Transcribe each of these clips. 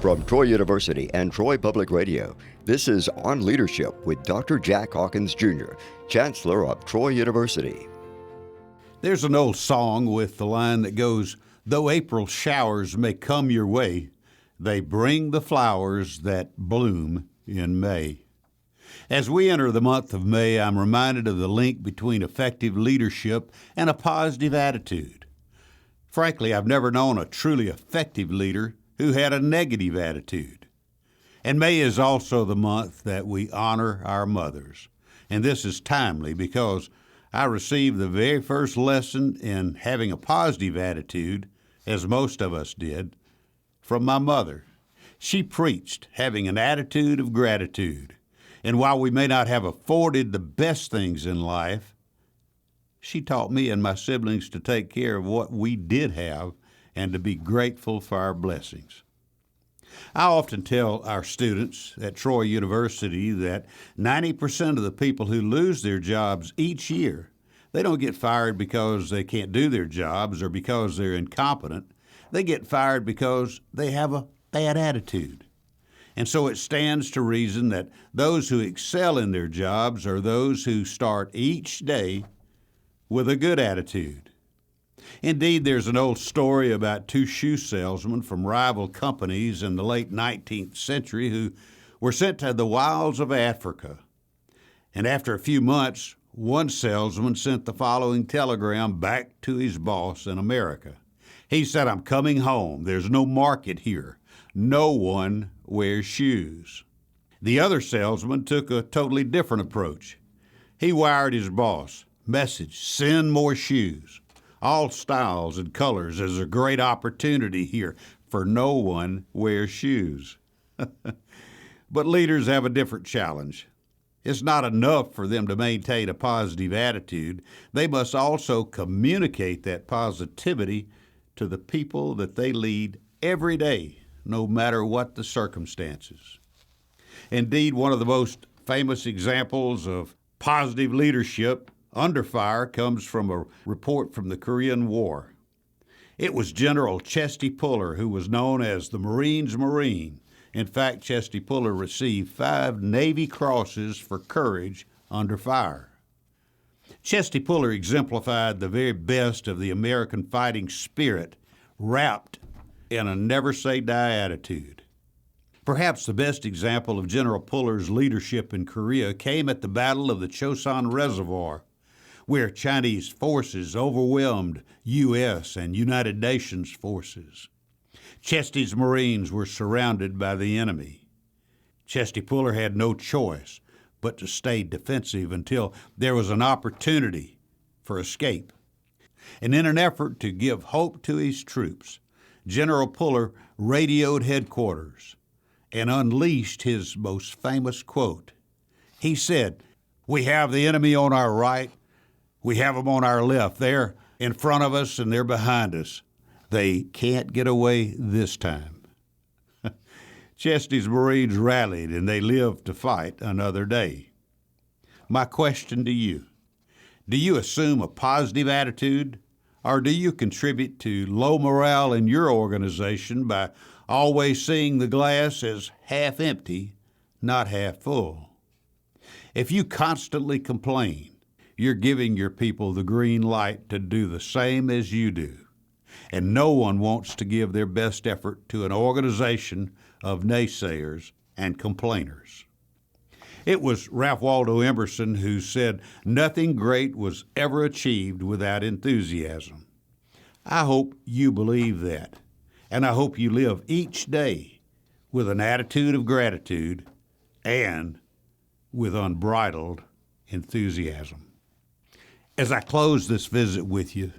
From Troy University and Troy Public Radio, this is On Leadership with Dr. Jack Hawkins Jr., Chancellor of Troy University. There's an old song with the line that goes, "Though April showers may come your way, they bring the flowers that bloom in May." As we enter the month of May, I'm reminded of the link between effective leadership and a positive attitude. Frankly, I've never known a truly effective leader who had a negative attitude. And May is also the month that we honor our mothers. And this is timely because I received the very first lesson in having a positive attitude, as most of us did, from my mother. She preached having an attitude of gratitude. And while we may not have afforded the best things in life, she taught me and my siblings to take care of what we did have and to be grateful for our blessings. I often tell our students at Troy University that 90% of the people who lose their jobs each year, they don't get fired because they can't do their jobs or because they're incompetent. They get fired because they have a bad attitude. And so it stands to reason that those who excel in their jobs are those who start each day with a good attitude. Indeed, there's an old story about two shoe salesmen from rival companies in the late 19th century who were sent to the wilds of Africa. And after a few months, one salesman sent the following telegram back to his boss in America. He said, "I'm coming home. There's no market here. No one wears shoes." The other salesman took a totally different approach. He wired his boss, "Message, send more shoes. All styles and colors. There's a great opportunity here, for no one wears shoes." But leaders have a different challenge. It's not enough for them to maintain a positive attitude. They must also communicate that positivity to the people that they lead every day, no matter what the circumstances. Indeed, one of the most famous examples of positive leadership under fire comes from a report from the Korean War. It was General Chesty Puller, who was known as the Marines' Marine. In fact, Chesty Puller received 5 Navy Crosses for courage under fire. Chesty Puller exemplified the very best of the American fighting spirit, wrapped in a never-say-die attitude. Perhaps the best example of General Puller's leadership in Korea came at the Battle of the Chosin Reservoir, where Chinese forces overwhelmed U.S. and United Nations forces. Chesty's Marines were surrounded by the enemy. Chesty Puller had no choice but to stay defensive until there was an opportunity for escape. And in an effort to give hope to his troops, General Puller radioed headquarters and unleashed his most famous quote. He said, "We have the enemy on our right. We have them on our left. They're in front of us and they're behind us. They can't get away this time." Chesty's Marines rallied and they lived to fight another day. My question to you, do you assume a positive attitude, or do you contribute to low morale in your organization by always seeing the glass as half empty, not half full? If you constantly complain, you're giving your people the green light to do the same as you do. And no one wants to give their best effort to an organization of naysayers and complainers. It was Ralph Waldo Emerson who said, "Nothing great was ever achieved without enthusiasm." I hope you believe that, and I hope you live each day with an attitude of gratitude and with unbridled enthusiasm. As I close this visit with you,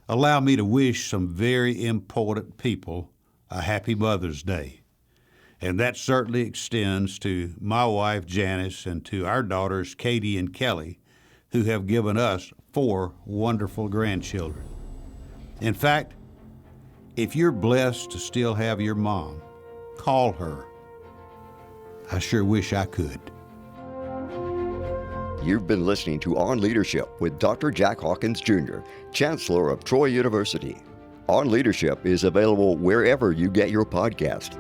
allow me to wish some very important people a happy Mother's Day. And that certainly extends to my wife, Janice, and to our daughters, Katie and Kelly, who have given us 4 wonderful grandchildren. In fact, if you're blessed to still have your mom, call her. I sure wish I could. You've been listening to On Leadership with Dr. Jack Hawkins Jr., Chancellor of Troy University. On Leadership is available wherever you get your podcast.